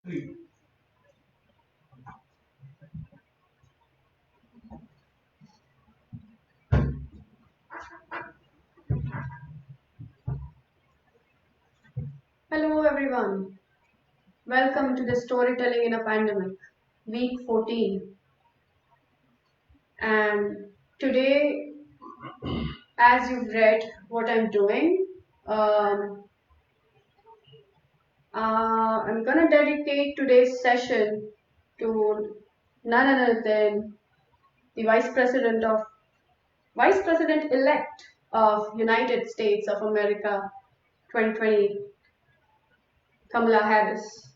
Hello everyone, welcome to the Storytelling in a Pandemic, week 14. And today, as you've read what I'm doing, um, I'm gonna dedicate today's session to none other than the Vice President elect of United States of America 2020, Kamala Harris.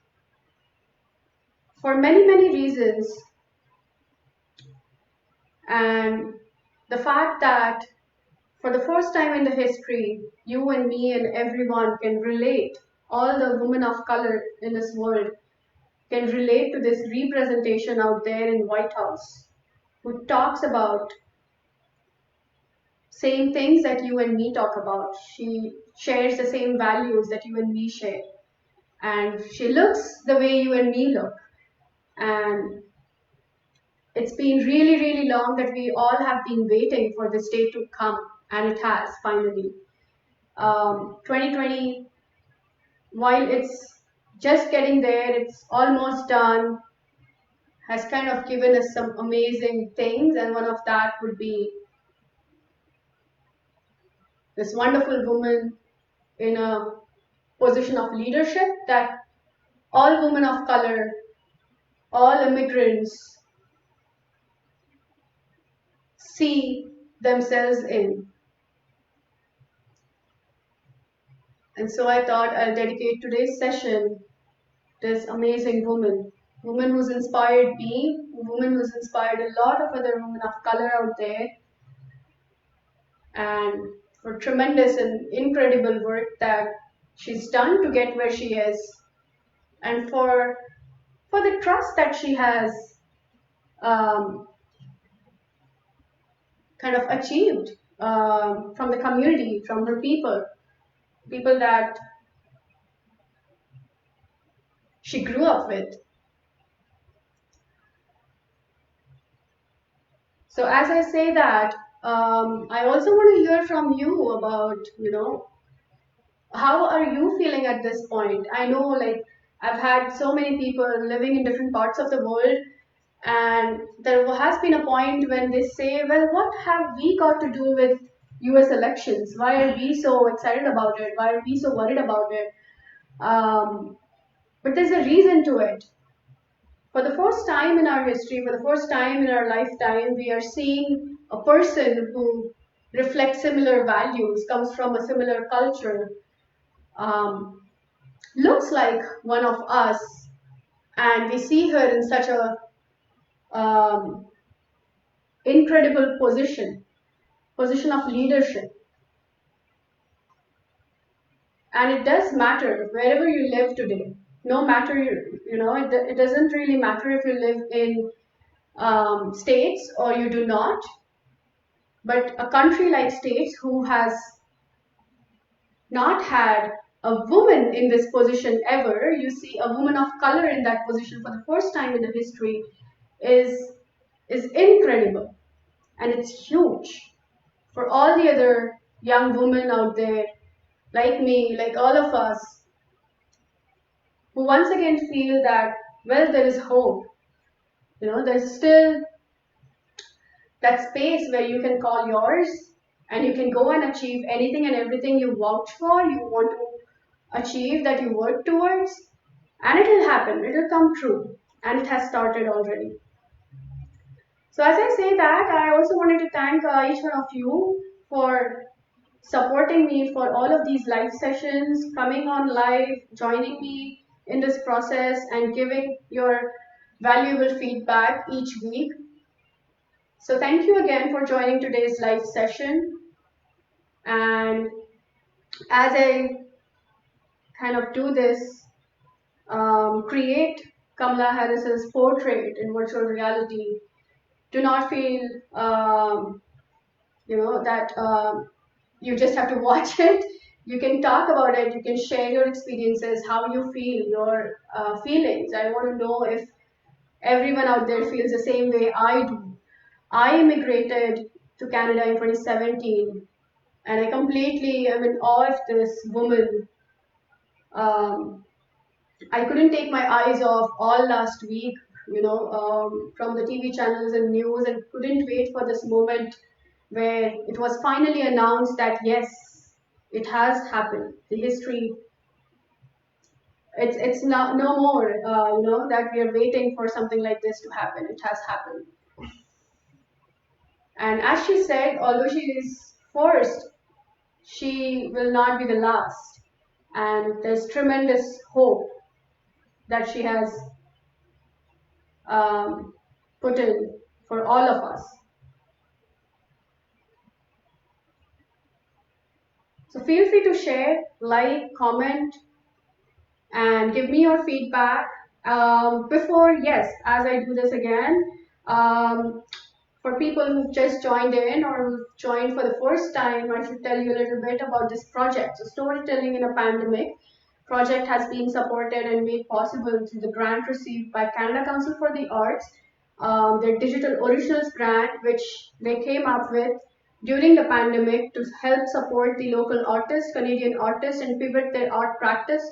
For many, many reasons, and the fact that for the first time in the history, you and me and everyone can relate, all the women of color in this world can relate to this representation out there in White House who talks about same things that you and me talk about. She shares the same values that you and me share. And she looks the way you and me look. And it's been really, really long that we all have been waiting for this day to come, and it has finally. 2020, while it's just getting there, it's almost done, has kind of given us some amazing things, and one of that would be this wonderful woman in a position of leadership that all women of color, all immigrants see themselves in. And so I thought I'll dedicate today's session to this amazing woman who's inspired me, a woman who's inspired a lot of other women of color out there, and for tremendous and incredible work that she's done to get where she is, and for the trust that she has kind of achieved from the community, from her people that she grew up with. So as I say that, I also want to hear from you about, how are you feeling at this point? I know, like, I've had so many people living in different parts of the world, and there has been a point when they say, well, what have we got to do with US elections? Why are we so excited about it? Why are we so worried about it? But there's a reason to it. For the first time in our history, for the first time in our lifetime, we are seeing a person who reflects similar values, comes from a similar culture, looks like one of us, and we see her in such a incredible position of leadership. And it does matter wherever you live today. No matter, it doesn't really matter if you live in states or you do not. But a country like States who has not had a woman in this position ever, you see a woman of color in that position for the first time in the history, is incredible. And it's huge for all the other young women out there, like me, like all of us, who once again feel that, well, there is hope. There's still that space where you can call yours and you can go and achieve anything and everything you vouch for, you want to achieve, that you work towards, and it will happen, it will come true, and it has started already. So as I say that, I also wanted to thank each one of you for supporting me for all of these live sessions, coming on live, joining me in this process, and giving your valuable feedback each week. So thank you again for joining today's live session. And as I kind of do this, create Kamala Harris's portrait in virtual reality, do not feel, that you just have to watch it. You can talk about it, you can share your experiences, how you feel, your feelings. I want to know if everyone out there feels the same way I do. I immigrated to Canada in 2017, and I completely am in awe of this woman. Um, I couldn't take my eyes off all last week, from the TV channels and news, and couldn't wait for this moment where it was finally announced that yes, it has happened. The history, it's not no more, that we are waiting for something like this to happen. It has happened. And as she said, although she is first, she will not be the last. And there's tremendous hope that she has um, put in for all of us. So feel free to share, like, comment, and give me your feedback. Before, yes, as I do this again, um, for people who've just joined in or who've joined for the first time, I should tell you a little bit about this project. So Storytelling in a Pandemic project has been supported and made possible through the grant received by Canada Council for the Arts, their Digital Originals grant, which they came up with during the pandemic to help support the local artists, Canadian artists, and pivot their art practice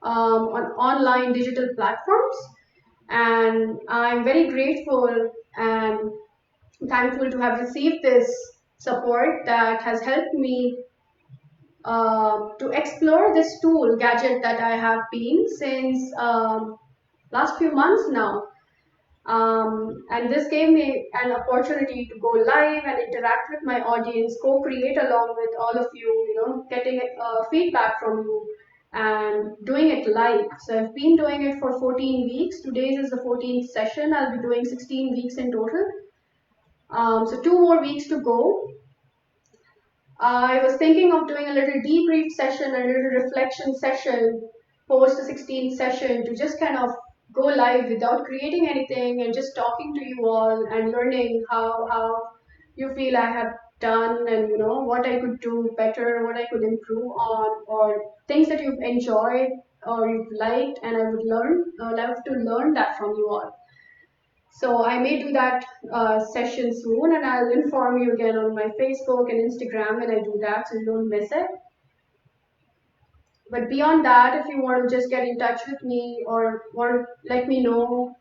on online digital platforms. And I'm very grateful and thankful to have received this support that has helped me to explore this tool gadget that I have been since last few months now. And this gave me an opportunity to go live and interact with my audience, co-create along with all of you, getting feedback from you and doing it live. So I've been doing it for 14 weeks. Today's is the 14th session. I'll be doing 16 weeks in total. So 2 more weeks to go. I was thinking of doing a little debrief session, a little reflection session post the 16th session to just kind of go live without creating anything and just talking to you all and learning how you feel I have done and what I could do better, what I could improve on, or things that you've enjoyed or you've liked, and I would love to learn that from you all. So I may do that session soon, and I'll inform you again on my Facebook and Instagram when I do that, so you don't miss it. But beyond that, if you want to just get in touch with me or want to let me know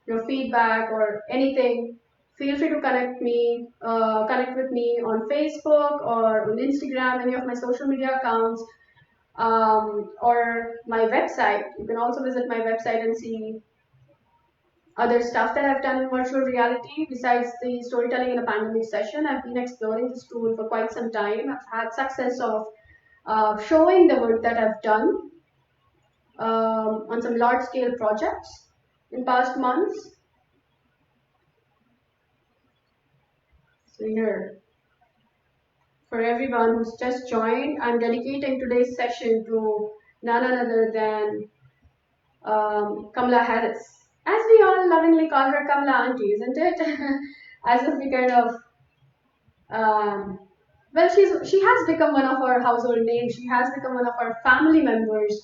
your feedback or anything, feel free to connect with me on Facebook or on Instagram, any of my social media accounts, or my website. You can also visit my website and see other stuff that I've done in virtual reality. Besides the Storytelling in a Pandemic session, I've been exploring this tool for quite some time. I've had success of showing the work that I've done on some large-scale projects in past months. So here, for everyone who's just joined, I'm dedicating today's session to none other than Kamala Harris. As we all lovingly call her Kamala Auntie, isn't it? As if we kind of, well, she has become one of our household names. She has become one of our family members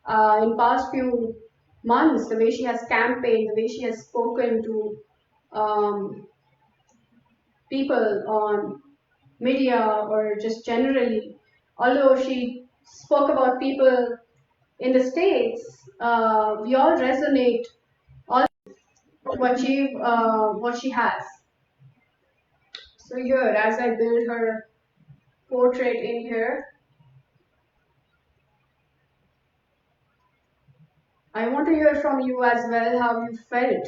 in past few months. The way she has campaigned, the way she has spoken to people on media or just generally. Although she spoke about people in the States, we all resonate to achieve what she has. So here, as I build her portrait in here, I want to hear from you as well how you felt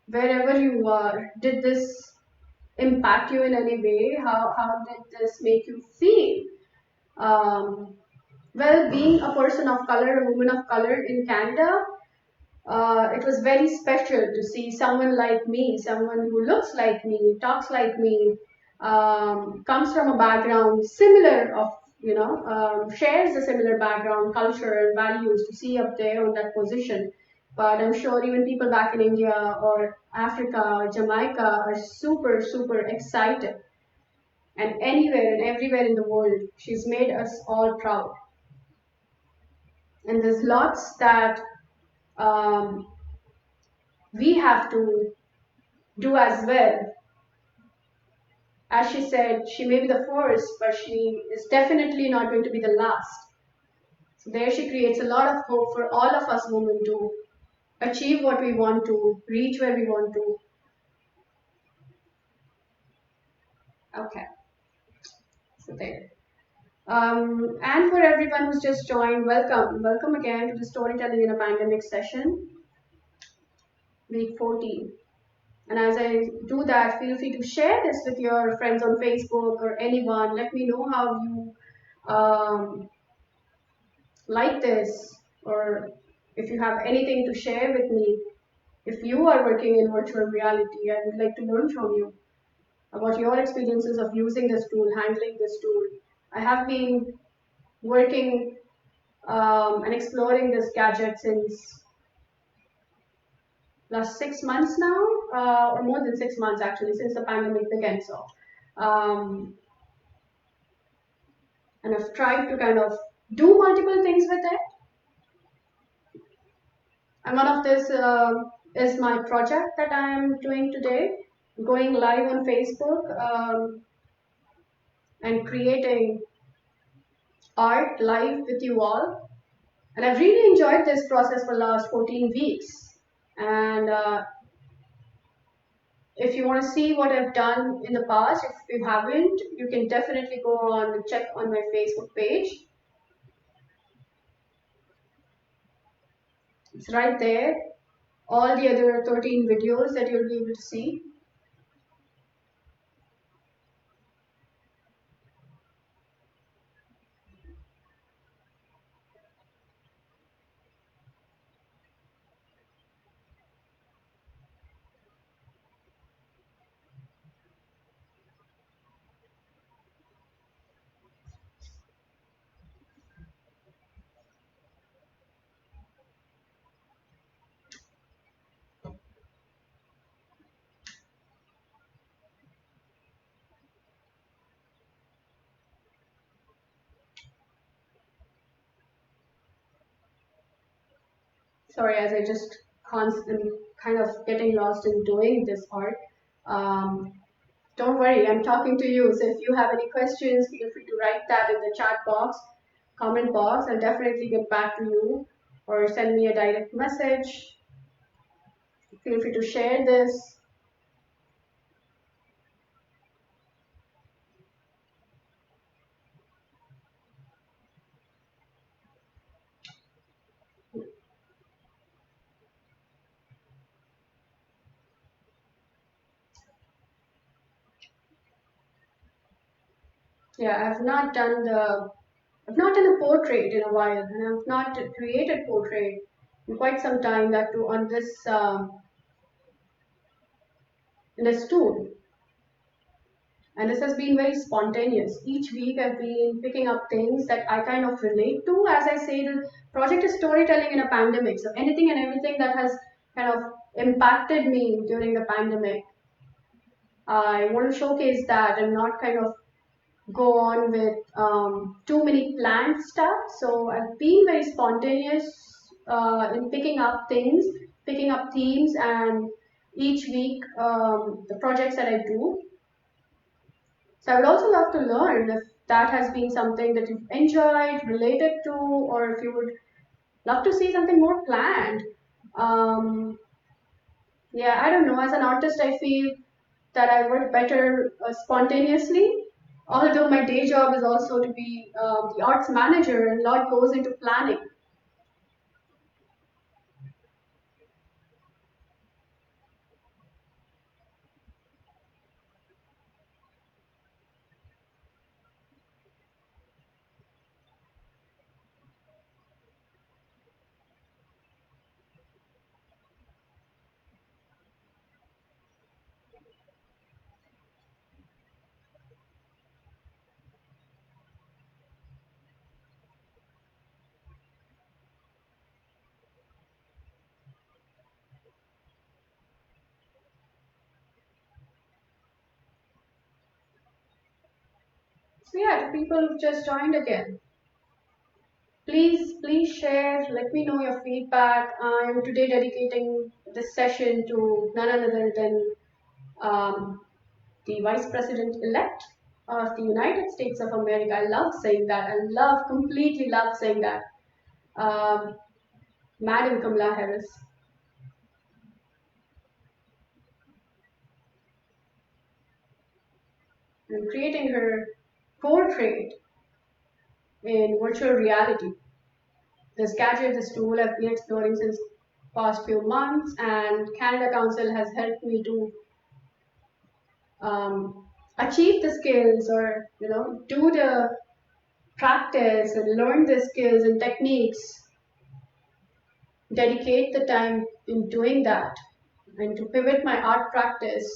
wherever you are. Did this impact you in any way? How did this make you feel? Well, being a person of color, a woman of color in Canada, it was very special to see someone like me, someone who looks like me, talks like me, comes from a background similar of, shares a similar background, culture, and values to see up there on that position. But I'm sure even people back in India or Africa or Jamaica are super, super excited. and anywhere and everywhere in the world. She's made us all proud. And there's lots that um, we have to do as well. As she said, she may be the first, but she is definitely not going to be the last. So there she creates a lot of hope for all of us women to achieve what we want to, reach where we want to. Okay, so there. And for everyone who's just joined, welcome. Welcome again to the Storytelling in a Pandemic session, week 14. And as I do that, feel free to share this with your friends on Facebook or anyone. Let me know how you like this, or if you have anything to share with me. If you are working in virtual reality, I would like to learn from you about your experiences of using this tool, handling this tool. I have been working and exploring this gadget since last 6 months now, or more than 6 months actually, since the pandemic began. So, and I've tried to kind of do multiple things with it. And one of this is my project that I am doing today, going live on Facebook and creating art live with you all. And I've really enjoyed this process for the last 14 weeks. And if you want to see what I've done in the past, if you haven't, you can definitely go on and check on my Facebook page. It's right there. All the other 13 videos that you'll be able to see. Sorry, as I just am kind of getting lost in doing this part. Don't worry, I'm talking to you. So if you have any questions, feel free to write that in the chat box, comment box. I'll definitely get back to you, or send me a direct message. Feel free to share this. Yeah, I've not done a portrait in a while, and I've not created portrait in quite some time. That too on this in this tool, and this has been very spontaneous. Each week, I've been picking up things that I kind of relate to. As I say, the project is storytelling in a pandemic. So anything and everything that has kind of impacted me during the pandemic, I want to showcase that and not kind of go on with too many planned stuff. So I've been very spontaneous in picking up things, picking up themes, and each week the projects that I do. So I would also love to learn if that has been something that you've enjoyed, related to, or if you would love to see something more planned. Um, yeah, I don't know. As an artist, I feel that I work better spontaneously. Although my day job is also to be the arts manager, and a lot goes into planning. So yeah, to people who've just joined again, please share. Let me know your feedback. I am today dedicating this session to none other than um, the Vice President elect of the United States of America. I love saying that. Completely love saying that. Um, Madam Kamala Harris. And creating her portrait in virtual reality. This gadget, this tool I've been exploring since past few months, and Canada Council has helped me to um, achieve the skills, or do the practice and learn the skills and techniques, dedicate the time in doing that, and to pivot my art practice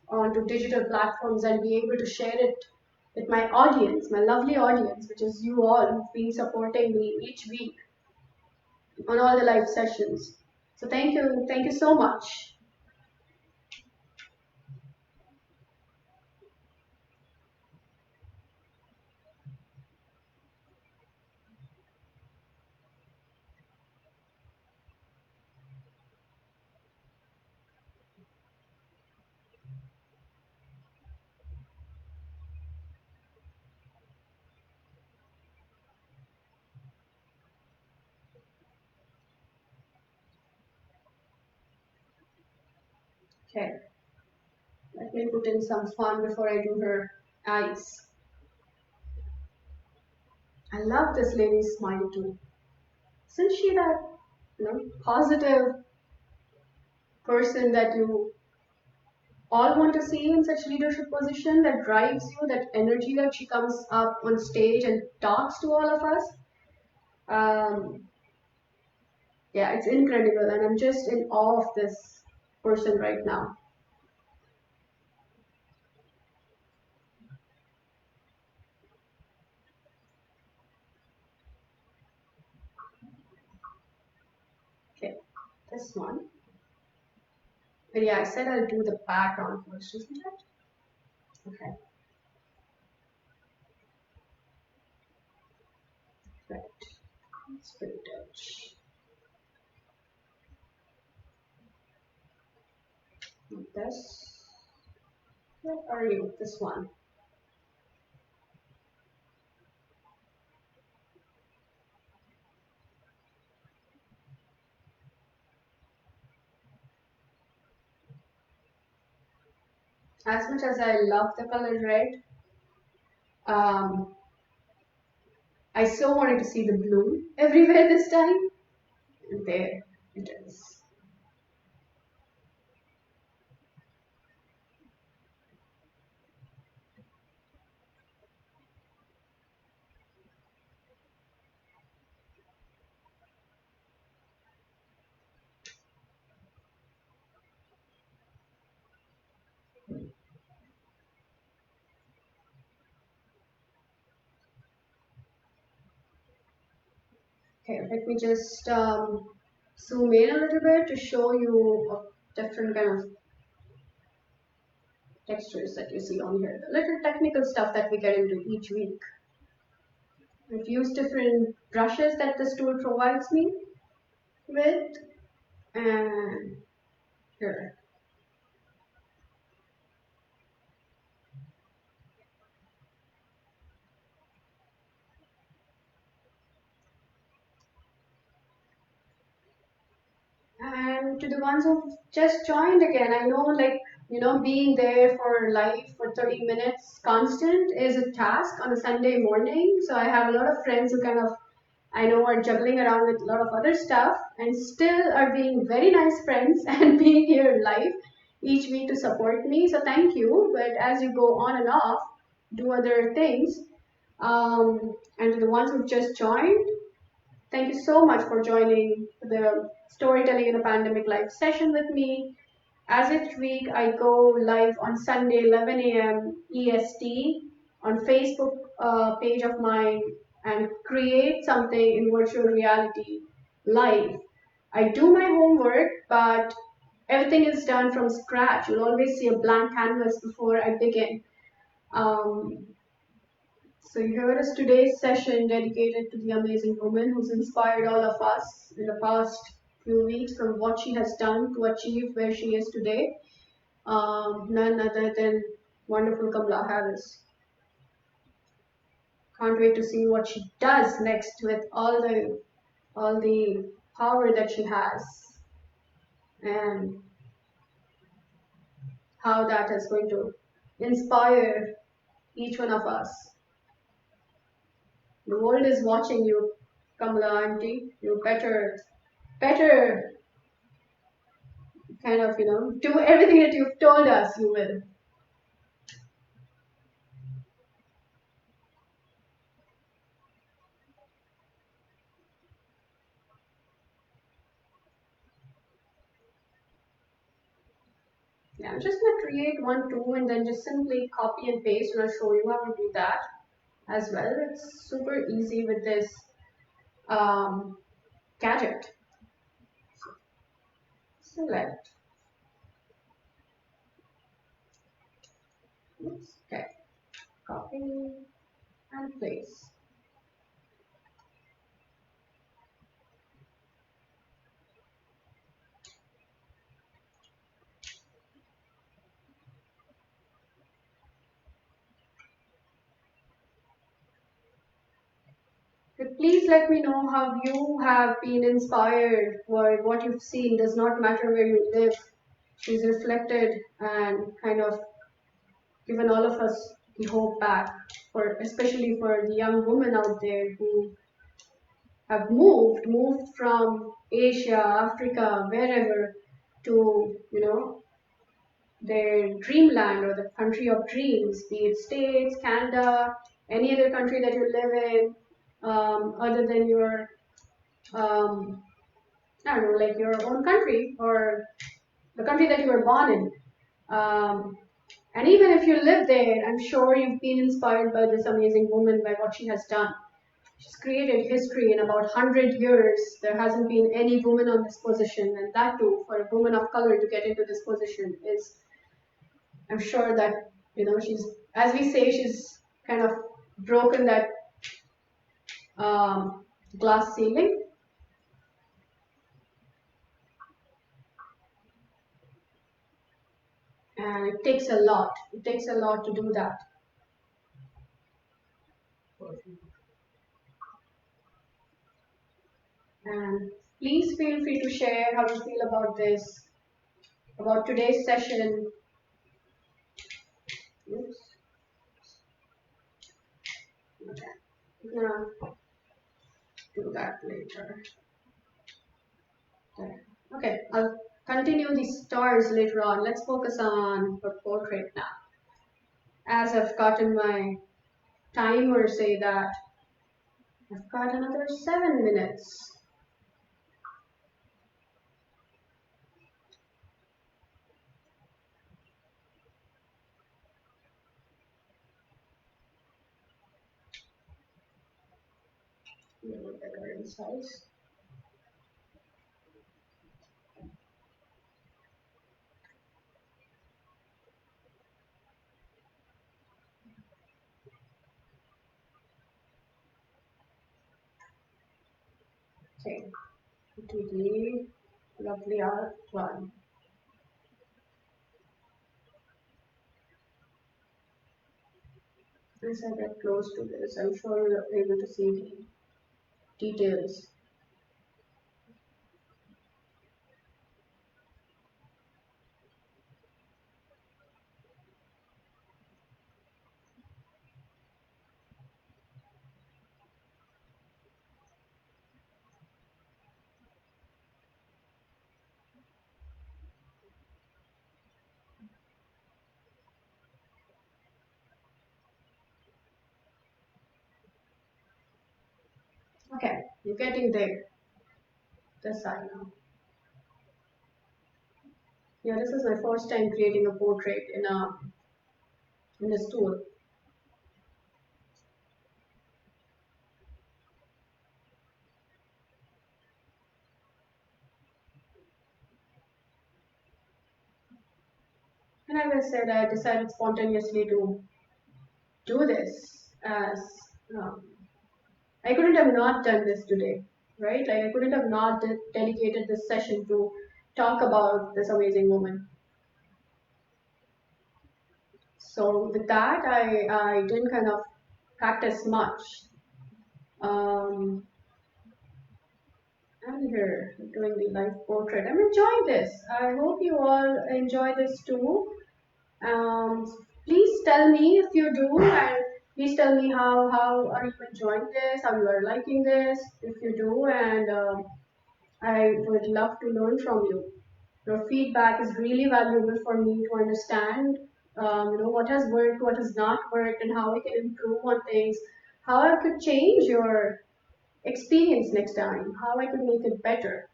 onto digital platforms and be able to share it with my audience, my lovely audience, which is you all who've been supporting me each week on all the live sessions. So thank you so much. Okay, let me put in some fun before I do her eyes. I love this lady's smile too. Isn't she that positive person that you all want to see in such leadership position, that drives you, that energy that she comes up on stage and talks to all of us? Um, yeah, it's incredible, and I'm just in awe of this person right now. Okay, this one. But yeah, I said I'll do the background first, isn't it? Okay, right. Let's put touch. This. Where are you? This one. As much as I love the color red, um, I so wanted to see the blue everywhere this time. And there it is. Okay, let me just zoom in a little bit to show you different kind of textures that you see on here. The little technical stuff that we get into each week. I've used different brushes that this tool provides me with, and here. And to the ones who've just joined again, I know, like, being there for live for 30 minutes constant is a task on a Sunday morning. So I have a lot of friends who kind of, I know, are juggling around with a lot of other stuff and still are being very nice friends and being here live each week to support me. So thank you. But as you go on and off, do other things. And to the ones who've just joined, thank you so much for joining the Storytelling in a Pandemic live session with me. As each week, I go live on Sunday, 11 a.m. EST on Facebook page of mine and create something in virtual reality live. I do my homework, but everything is done from scratch. You'll always see a blank canvas before I begin. Um, So here is today's session dedicated to the amazing woman who's inspired all of us in the past few weeks from what she has done to achieve where she is today. None other than wonderful Kamala Harris. Can't wait to see what she does next with all the power that she has and how that is going to inspire each one of us. The world is watching you, Kamala auntie. You better kind of, do everything that you've told us you will. Yeah, I'm just gonna create one, two, and then just simply copy and paste, and I'll show you how to do that as well. It's super easy with this um, gadget. Select. Oops, okay. Copy and paste. But please let me know how you have been inspired or what you've seen. Does not matter where you live. She's reflected and kind of given all of us the hope back, for especially for the young women out there who have moved from Asia, Africa, wherever to their dreamland or the country of dreams, be it States, Canada, any other country that you live in, other than your I don't know, like your own country or the country that you were born in. And even if you live there, I'm sure you've been inspired by this amazing woman, by what she has done. She's created history in about 100 years. There hasn't been any woman on this position, and that too, for a woman of color to get into this position is, I'm sure that, she's, as we say, she's kind of broken that glass ceiling. And it takes a lot. It takes a lot to do that. And please feel free to share how you feel about this, about today's session. Oops. Okay. I'm gonna do that later. There. Okay, I'll continue the stars later on. Let's focus on her portrait now. As I've gotten my timer say that I've got another 7 minutes. A little bigger in size. Okay, to the lovely art one. As I get close to this, I'm sure you're able to see the details. Okay, you're getting there. This side now. Yeah, this is my first time creating a portrait in a stool. And as I said, I decided spontaneously to do this. as um, I couldn't have not done this today, right? Like I couldn't have not dedicated this session to talk about this amazing woman. So with that, I didn't kind of practice much. Um, I'm here doing the live portrait. I'm enjoying this. I hope you all enjoy this too. Um, please tell me if you do, and please tell me how are you enjoying this, how you are liking this, if you do, and I would love to learn from you. Your feedback is really valuable for me to understand, what has worked, what has not worked, and how I can improve on things, how I could change your experience next time, how I could make it better.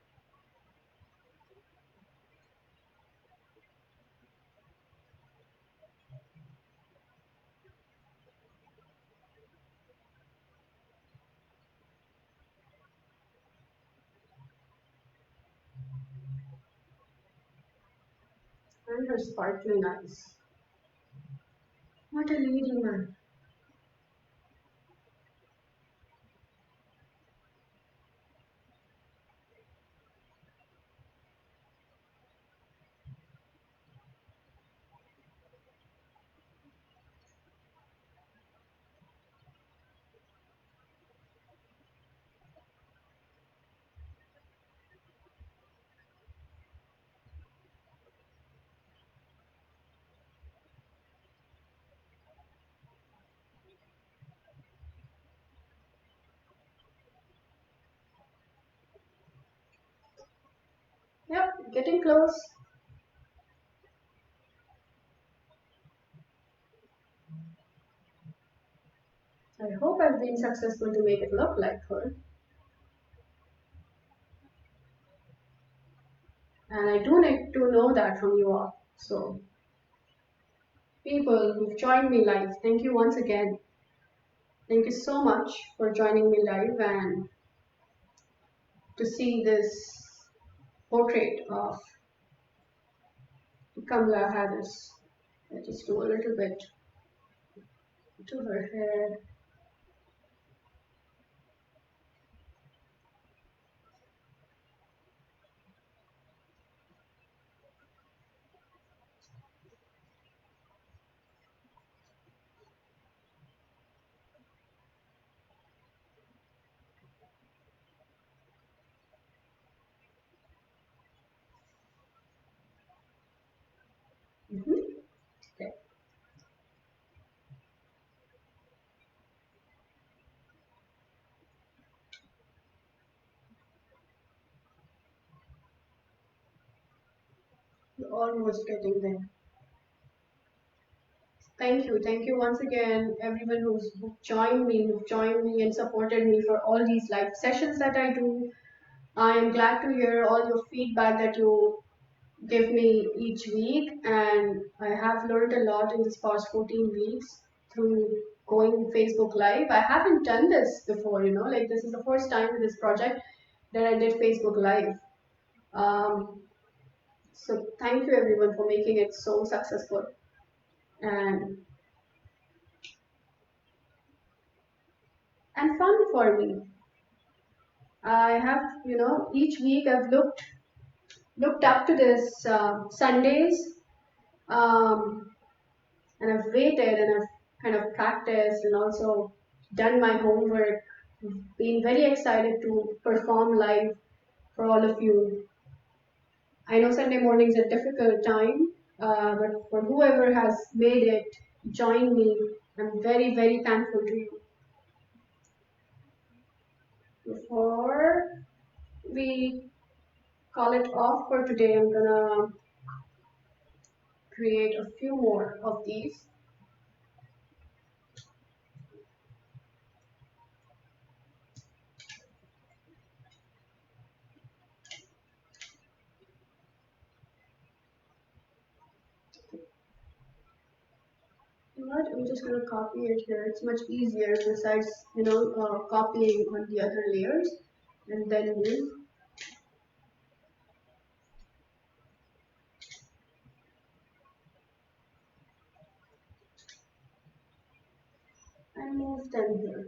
And her sparkling eyes. What a lady man. Yep, getting close. I hope I've been successful to make it look like her. And I do need to know that from you all. So, people who've joined me live, thank you once again. Thank you so much for joining me live and to see this portrait of Kamala Harris. I just do a little bit to her hair. Mm-hmm. Okay. You're almost getting there. Thank you once again, everyone who've joined me and supported me for all these live sessions that I do. I am glad to hear all your feedback that you give me each week, and I have learned a lot in this past 14 weeks through going Facebook Live. I haven't done this before, like this is the first time with this project that I did Facebook Live. Um, so thank you everyone for making it so successful and fun for me. I have, each week I've looked up to this Sundays, um, and I've waited and I've kind of practiced and also done my homework, been very excited to perform live for all of you. I know Sunday mornings are a difficult time, but for whoever has made it, join me. I'm very, very thankful to you. Before we call it off for today, I'm gonna create a few more of these. You know what? I'm just gonna copy it here. It's much easier besides, copying on the other layers and then use. and move them here.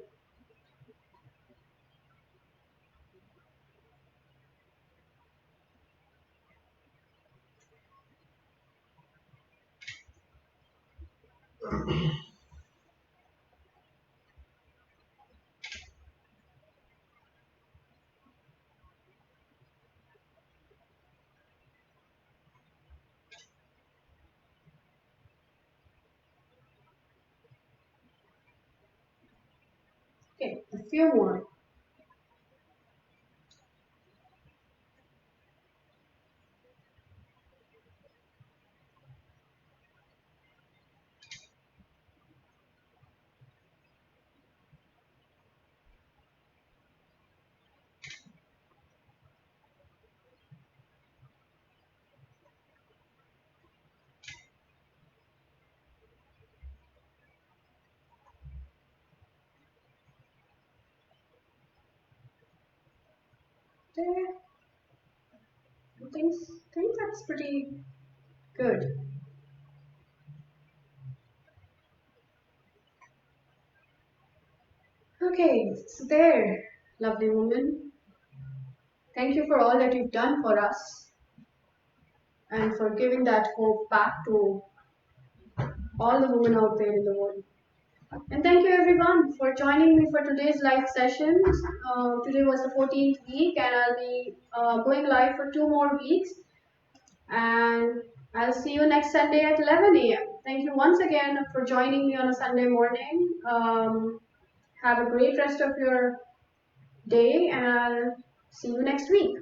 Okay, a few more. There. I think that's pretty good. Okay, so there, lovely woman. Thank you for all that you've done for us and for giving that hope back to all the women out there in the world. And thank you everyone for joining me for today's live session. Today was the 14th week, and I'll be going live for 2 more weeks. And I'll see you next Sunday at 11 a.m. Thank you once again for joining me on a Sunday morning. Have a great rest of your day, and I'll see you next week.